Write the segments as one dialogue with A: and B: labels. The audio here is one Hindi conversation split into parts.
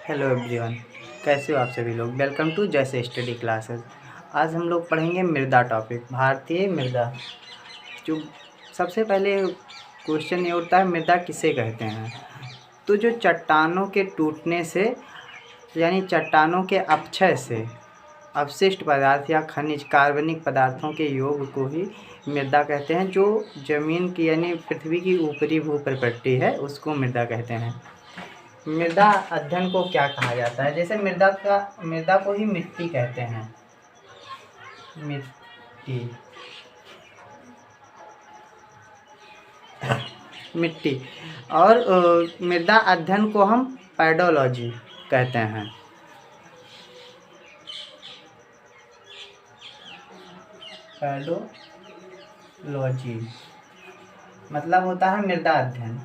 A: हेलो एवरीवन, कैसे हो आप सभी लोग। वेलकम टू जैसे स्टडी क्लासेस। आज हम लोग पढ़ेंगे मृदा टॉपिक, भारतीय मृदा। जो सबसे पहले क्वेश्चन ये उठता है, मृदा किसे कहते हैं। तो जो चट्टानों के टूटने से यानी चट्टानों के अपक्षय से अवशिष्ट पदार्थ या खनिज कार्बनिक पदार्थों के योग को ही मृदा कहते हैं। जो ज़मीन की यानी पृथ्वी की ऊपरी भूप्रपट्टी है उसको मृदा कहते हैं। मृदा अध्ययन को क्या कहा जाता है। जैसे मृदा को ही मिट्टी कहते हैं। मिट्टी और मृदा अध्ययन को हम पैडोलॉजी कहते हैं। पैडोलॉजी मतलब होता है मृदा अध्ययन।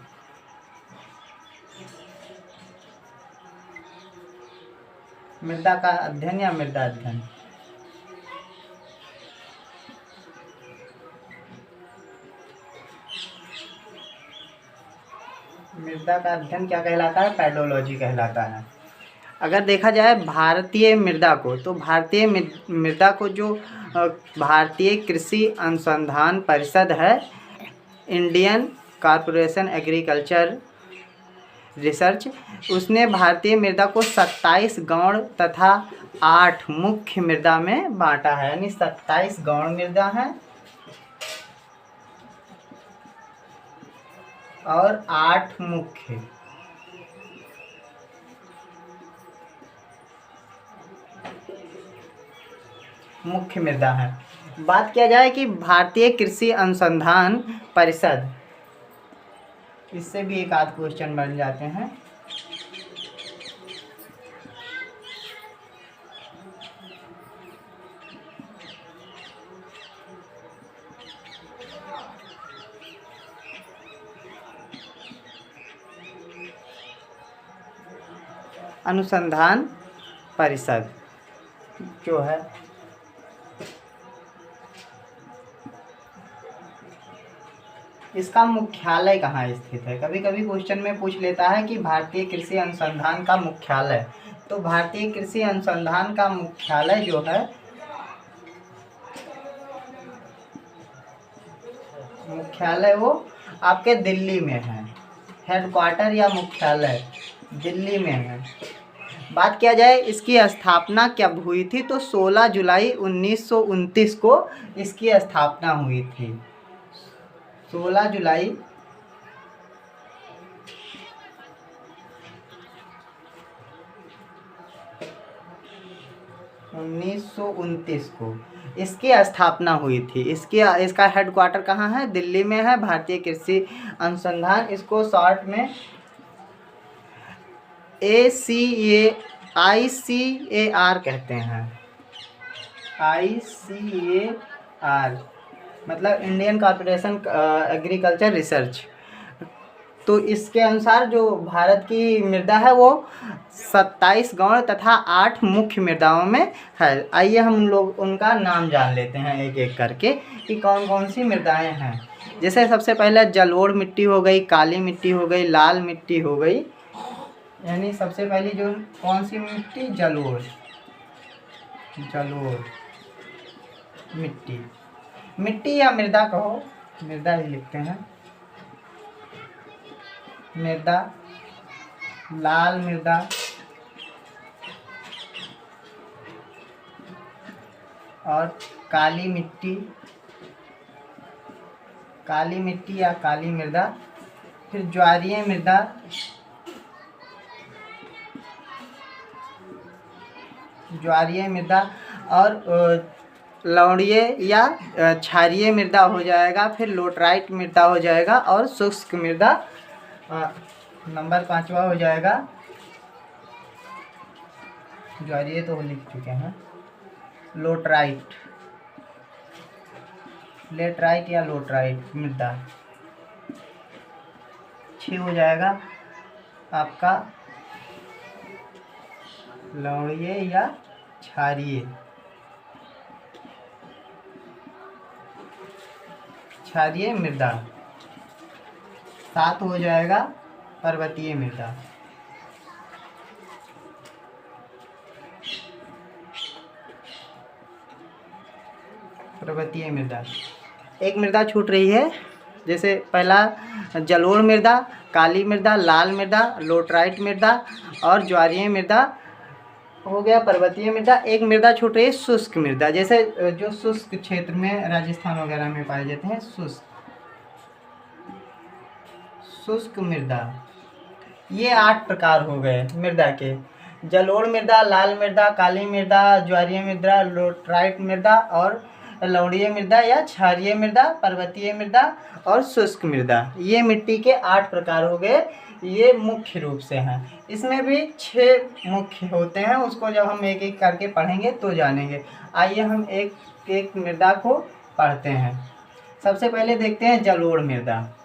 A: मृदा का अध्ययन या मृदा अध्ययन। मृदा का अध्ययन क्या कहलाता है, पैडोलॉजी कहलाता है। अगर देखा जाए भारतीय मृदा को, तो भारतीय मृदा को जो भारतीय कृषि अनुसंधान परिषद है, इंडियन कॉरपोरेशन एग्रीकल्चर रिसर्च, उसने भारतीय मृदा को 27 गौण तथा 8 मुख्य मृदा में बांटा है। यानी 27 गौण मृदा है और 8 मुख्य मृदा है। बात किया जाए कि भारतीय कृषि अनुसंधान परिषद, इससे भी एक आध क्वेश्चन बन जाते हैं। अनुसंधान परिषद जो है, इसका मुख्यालय कहाँ स्थित है। कभी कभी क्वेश्चन में पूछ लेता है कि भारतीय कृषि अनुसंधान का मुख्यालय। तो भारतीय कृषि अनुसंधान का मुख्यालय जो है, मुख्यालय वो आपके दिल्ली में है। हेडक्वार्टर या मुख्यालय दिल्ली में है। बात किया जाए इसकी स्थापना कब हुई थी, तो 16 जुलाई 1929 को इसकी स्थापना हुई थी। 16 जुलाई 1929 को इसकी स्थापना हुई थी। इसका हेडक्वार्टर कहाँ है, दिल्ली में है। भारतीय कृषि अनुसंधान, इसको शॉर्ट में ICAR कहते हैं। ICAR मतलब इंडियन कॉर्पोरेशन एग्रीकल्चर रिसर्च। तो इसके अनुसार जो भारत की मृदा है वो 27 गौण तथा 8 मुख्य मृदाओं में है। आइए हम लोग उनका नाम जान लेते हैं एक एक करके कि कौन कौन सी मृदाएं हैं। जैसे सबसे पहले जलोढ़ मिट्टी हो गई, काली मिट्टी हो गई, लाल मिट्टी हो गई। यानी सबसे पहली जो कौन सी मिट्टी, जलोढ़ मिट्टी या मृदा कहो, मृदा ही लिखते हैं। मृदा, लाल मृदा, और काली मिट्टी या काली मृदा। फिर ज्वारीय मृदा, और लवणीय या क्षारीय मृदा हो जाएगा। फिर लोटराइट मृदा हो जाएगा और शुष्क मृदा नंबर 5वां हो जाएगा। ज्वारीय तो लिख चुके हैं। लेटराइट या लोटराइट मृदा 6 हो जाएगा आपका लवणीय या क्षारीय मृदा। 7 हो जाएगा पर्वतीय मृदा। पर्वतीय मृदा। एक मृदा छूट रही है, जैसे पहला जलोढ़ मृदा, काली मृदा, लाल मृदा, लोटराइट मृदा और ज्वारीय मृदा हो गया पर्वतीय मृदा। एक मृदा छूट रही है शुष्क मृदा, जैसे जो शुष्क क्षेत्र में राजस्थान वगैरह में पाए जाते हैं, शुष्क मृदा। ये 8 प्रकार हो गए मृदा के, जलोढ़ मृदा, लाल मृदा, काली मृदा, ज्वारीय मृदा, लोटराइट मृदा और लवणीय मृदा या क्षारीय मृदा, पर्वतीय मृदा और शुष्क मृदा। ये मिट्टी के 8 प्रकार हो गए, ये मुख्य रूप से हैं। इसमें भी 6 मुख्य होते हैं, उसको जब हम एक एक करके पढ़ेंगे तो जानेंगे। आइए हम एक एक मृदा को पढ़ते हैं। सबसे पहले देखते हैं जलोढ़ मृदा।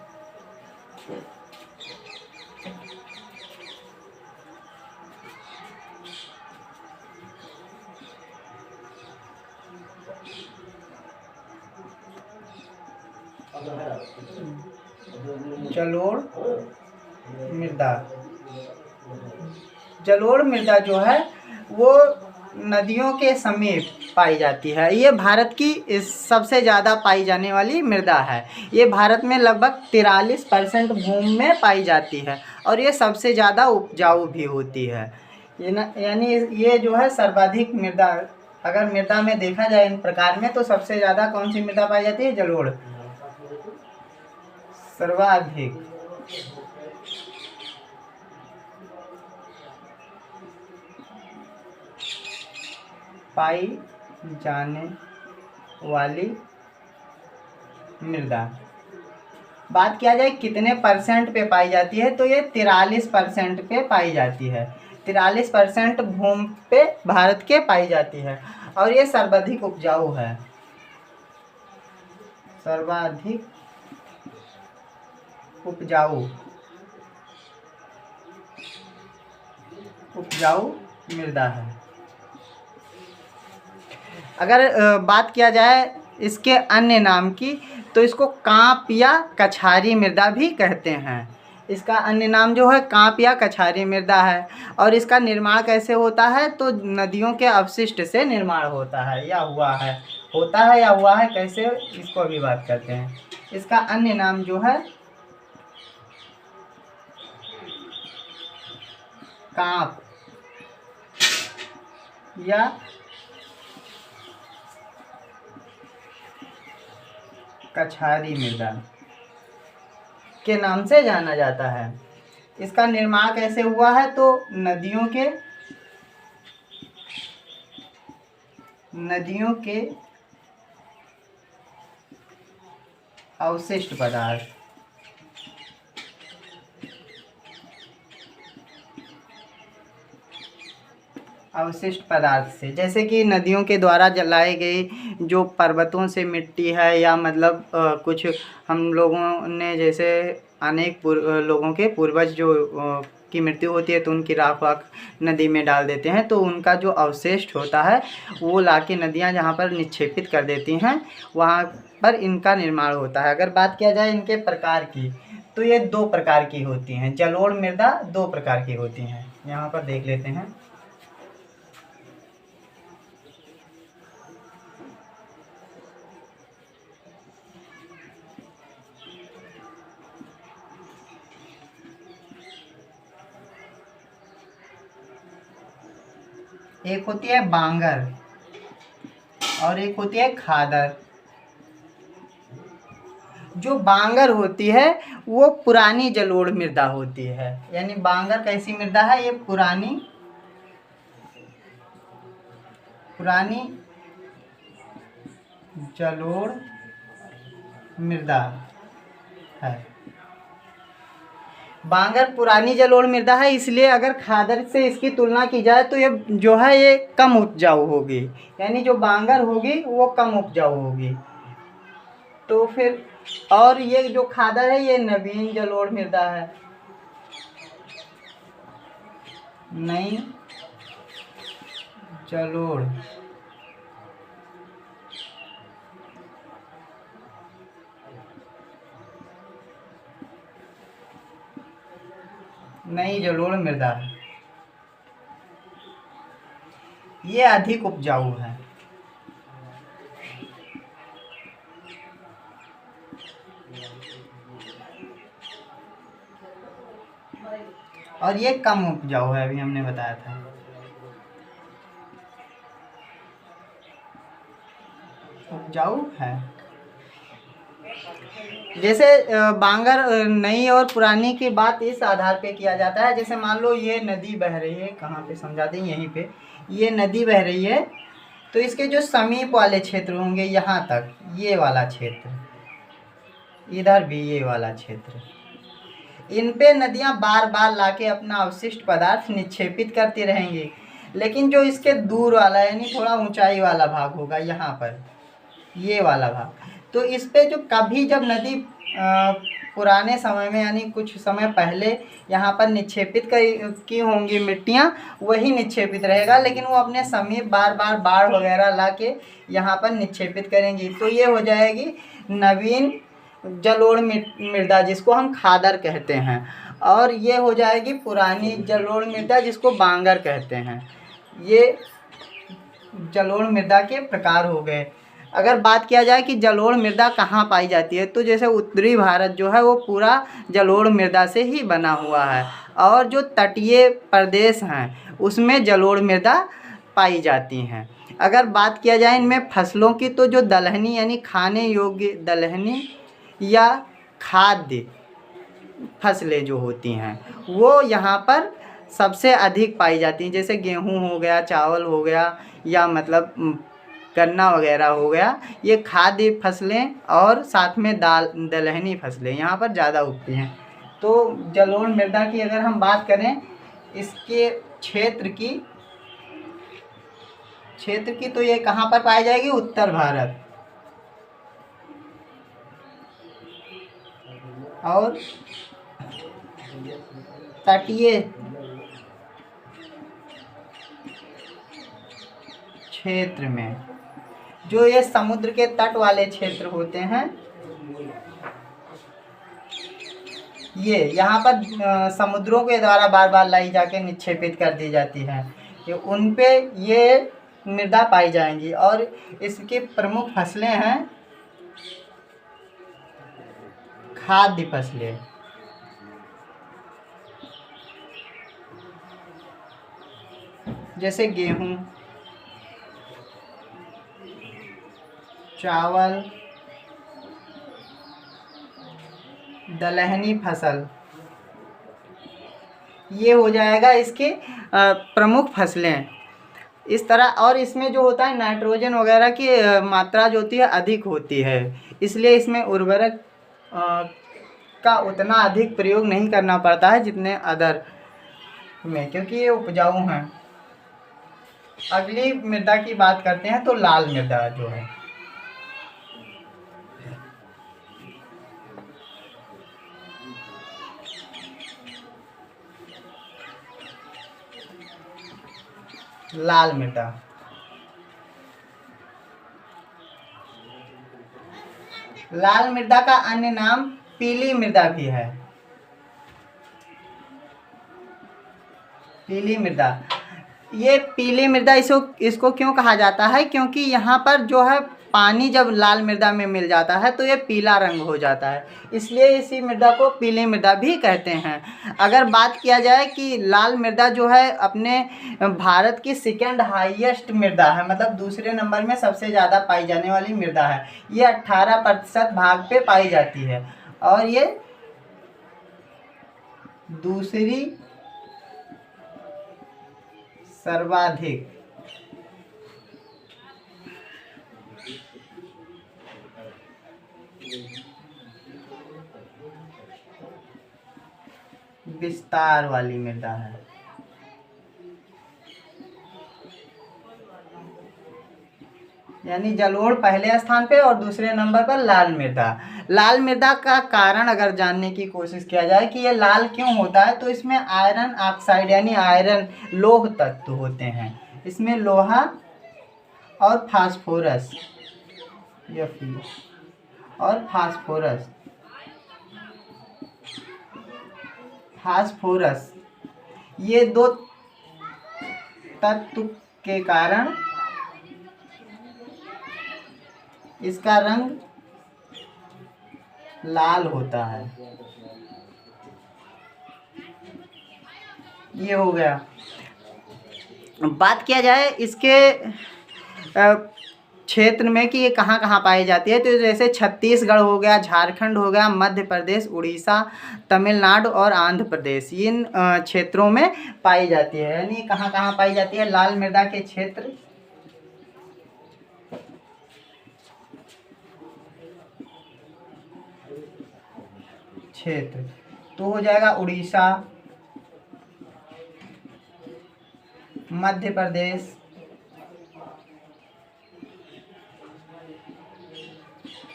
A: जलोढ़ मृदा, जलोढ़ मृदा जो है वो नदियों के समीप पाई जाती है। ये भारत की सबसे ज़्यादा पाई जाने वाली मृदा है। ये भारत में लगभग 43% भूमि में पाई जाती है और ये सबसे ज़्यादा उपजाऊ भी होती है। यानी ये जो है सर्वाधिक मृदा, अगर मृदा में देखा जाए इन प्रकार में, तो सबसे ज़्यादा कौन सी मृदा पाई जाती है? जलोढ़ सर्वाधिक पाई जाने वाली मृदा। बात किया जाए कितने परसेंट पे पाई जाती है, तो ये 43% पे पाई जाती है। 43% भूमि पे भारत के पाई जाती है और ये सर्वाधिक उपजाऊ है, सर्वाधिक उपजाऊ मृदा है। अगर बात किया जाए इसके अन्य नाम की, तो इसको कांप या कछारी मृदा भी कहते हैं। इसका अन्य नाम जो है कांप या कछारी मृदा है। और इसका निर्माण कैसे होता है? तो नदियों के अवशिष्ट से निर्माण होता है या हुआ है, कैसे, इसको अभी बात करते हैं। इसका अन्य नाम जो है कांप या कछारी मृदा के नाम से जाना जाता है। इसका निर्माण कैसे हुआ है? तो नदियों के अवशिष्ट पदार्थ से, जैसे कि नदियों के द्वारा जलाए गए जो पर्वतों से मिट्टी है, या मतलब कुछ हम लोगों ने, जैसे अनेक लोगों के पूर्वज जो की मृत्यु होती है तो उनकी राख वाख नदी में डाल देते हैं, तो उनका जो अवशेष होता है वो लाके नदियां जहाँ पर निक्षेपित कर देती हैं, वहाँ पर इनका निर्माण होता है। अगर बात किया जाए इनके प्रकार की, तो ये 2 प्रकार की होती हैं। जलोढ़ मृदा 2 प्रकार की होती हैं, यहाँ पर देख लेते हैं। एक होती है बांगर और एक होती है खादर। जो बांगर होती है वो पुरानी जलोढ़ मृदा होती है। यानी बांगर कैसी मृदा है? ये पुरानी जलोढ़ मृदा है। बांगर पुरानी जलोढ़ मृदा है, इसलिए अगर खादर से इसकी तुलना की जाए तो ये जो है ये कम उपजाऊ होगी। यानी जो बांगर होगी वो कम उपजाऊ होगी। तो फिर और ये जो खादर है ये नवीन जलोढ़ मृदा है, नई जलोढ़ मृदा है, ये अधिक उपजाऊ है। और ये कम उपजाऊ है, अभी हमने बताया था। उपजाऊ है। जैसे बांगर नई और पुरानी की बात इस आधार पे किया जाता है, जैसे मान लो ये नदी बह रही है, कहाँ पे समझा दें, यहीं पे ये नदी बह रही है, तो इसके जो समीप वाले क्षेत्र होंगे यहाँ तक, ये वाला क्षेत्र, इधर भी ये वाला क्षेत्र, इन पे नदियाँ बार बार लाके अपना अवशिष्ट पदार्थ निक्षेपित करती रहेंगी। लेकिन जो इसके दूर वाला यानी थोड़ा ऊंचाई वाला भाग होगा यहाँ पर, ये वाला भाग, तो इस पे जो कभी जब नदी पुराने समय में यानी कुछ समय पहले यहाँ पर निक्षेपित की होंगी मिट्टियाँ, वही निक्षेपित रहेगा, लेकिन वो अपने समीप बार बार बाढ़ वगैरह ला के यहाँ पर निक्षेपित करेंगी। तो ये हो जाएगी नवीन जलोढ़ मृदा, जिसको हम खादर कहते हैं, और ये हो जाएगी पुरानी जलोढ़ मृदा, जिसको बांगर कहते हैं। ये जलोढ़ मृदा के प्रकार हो गए। अगर बात किया जाए कि जलोढ़ मृदा कहाँ पाई जाती है, तो जैसे उत्तरी भारत जो है वो पूरा जलोढ़ मृदा से ही बना हुआ है, और जो तटीय प्रदेश हैं उसमें जलोढ़ मृदा पाई जाती हैं। अगर बात किया जाए इनमें फसलों की, तो जो दलहनी यानी खाने योग्य दलहनी या खाद्य फसलें जो होती हैं वो यहाँ पर सबसे अधिक पाई जाती हैं। जैसे गेहूँ हो गया, चावल हो गया, या मतलब गन्ना वगैरह हो गया, ये खाद्य फसलें, और साथ में दलहनी फसलें यहाँ पर ज़्यादा उगती हैं। तो जलोढ़ मृदा की अगर हम बात करें इसके क्षेत्र की तो ये कहाँ पर पाई जाएगी? उत्तर भारत और तटीय क्षेत्र में, जो ये समुद्र के तट वाले क्षेत्र होते हैं, ये यहाँ पर समुद्रों के द्वारा बार बार लाई जाके निक्षेपित कर दी जाती है, ये उन पे ये मृदा पाई जाएंगी। और इसकी प्रमुख फसलें हैं खाद्य फसलें, जैसे गेहूँ, चावल, दलहनी फसल, ये हो जाएगा इसके प्रमुख फसलें इस तरह। और इसमें जो होता है नाइट्रोजन वगैरह की मात्रा जो होती है अधिक होती है, इसलिए इसमें उर्वरक का उतना अधिक प्रयोग नहीं करना पड़ता है जितने अदर में, क्योंकि ये उपजाऊ हैं। अगली मृदा की बात करते हैं, तो लाल मृदा जो है, लाल मृदा, लाल मृदा का अन्य नाम पीली मृदा भी है। पीली मृदा, ये पीली मृदा इसको क्यों कहा जाता है? क्योंकि यहाँ पर जो है पानी जब लाल मृदा में मिल जाता है तो ये पीला रंग हो जाता है, इसलिए इसी मृदा को पीली मृदा भी कहते हैं। अगर बात किया जाए कि लाल मृदा जो है अपने भारत की सेकेंड हाईएस्ट मृदा है, मतलब दूसरे नंबर में सबसे ज़्यादा पाई जाने वाली मृदा है। ये 18% भाग पे पाई जाती है, और ये दूसरी सर्वाधिक विस्तार वाली मृदा है। यानी जलोढ़ पहले स्थान पे और दूसरे नंबर पर लाल मृदा। लाल मृदा का कारण अगर जानने की कोशिश किया जाए कि ये लाल क्यों होता है, तो इसमें आयरन ऑक्साइड यानी आयरन लोह तत्व होते हैं। इसमें लोहा और फास्फोरस और फास्फोरस ये दो तत्व के कारण इसका रंग लाल होता है। ये हो गया। बात किया जाए इसके क्षेत्र में कि ये कहाँ कहाँ पाई जाती है, तो जैसे छत्तीसगढ़ हो गया, झारखंड हो गया, मध्य प्रदेश, उड़ीसा, तमिलनाडु और आंध्र प्रदेश, इन क्षेत्रों में पाई जाती है। यानी कहाँ कहाँ पाई जाती है लाल मृदा के क्षेत्र तो हो जाएगा उड़ीसा, मध्य प्रदेश,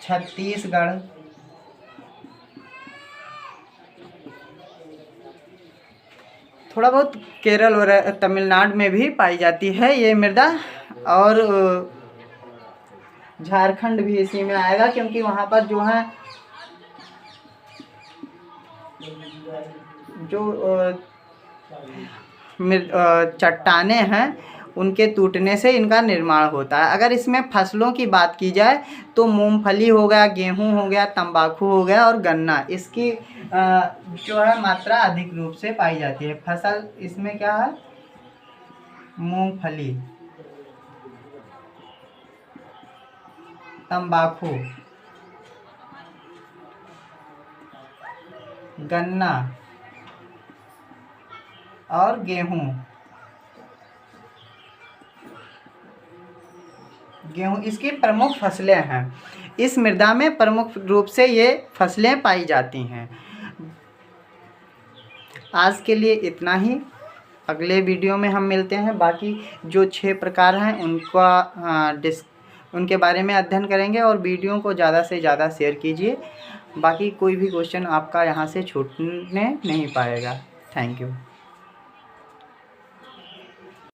A: छत्तीसगढ़, थोड़ा बहुत केरल और तमिलनाडु में भी पाई जाती है ये मृदा, और झारखंड भी इसी में आएगा क्योंकि वहाँ पर जो है जो चट्टाने हैं उनके टूटने से इनका निर्माण होता है। अगर इसमें फसलों की बात की जाए तो मूंगफली हो गया, गेहूं हो गया, तंबाकू हो गया और गन्ना, इसकी जो है मात्रा अधिक रूप से पाई जाती है। फसल इसमें क्या है, मूंगफली, तंबाकू, गन्ना और गेहूं इसकी प्रमुख फसलें हैं। इस मृदा में प्रमुख रूप से ये फसलें पाई जाती हैं। आज के लिए इतना ही, अगले वीडियो में हम मिलते हैं। बाकी जो 6 प्रकार हैं उनके बारे में अध्ययन करेंगे और वीडियो को ज़्यादा से ज़्यादा शेयर कीजिए। बाकी कोई भी क्वेश्चन आपका यहाँ से छूटने नहीं पाएगा। Thank you.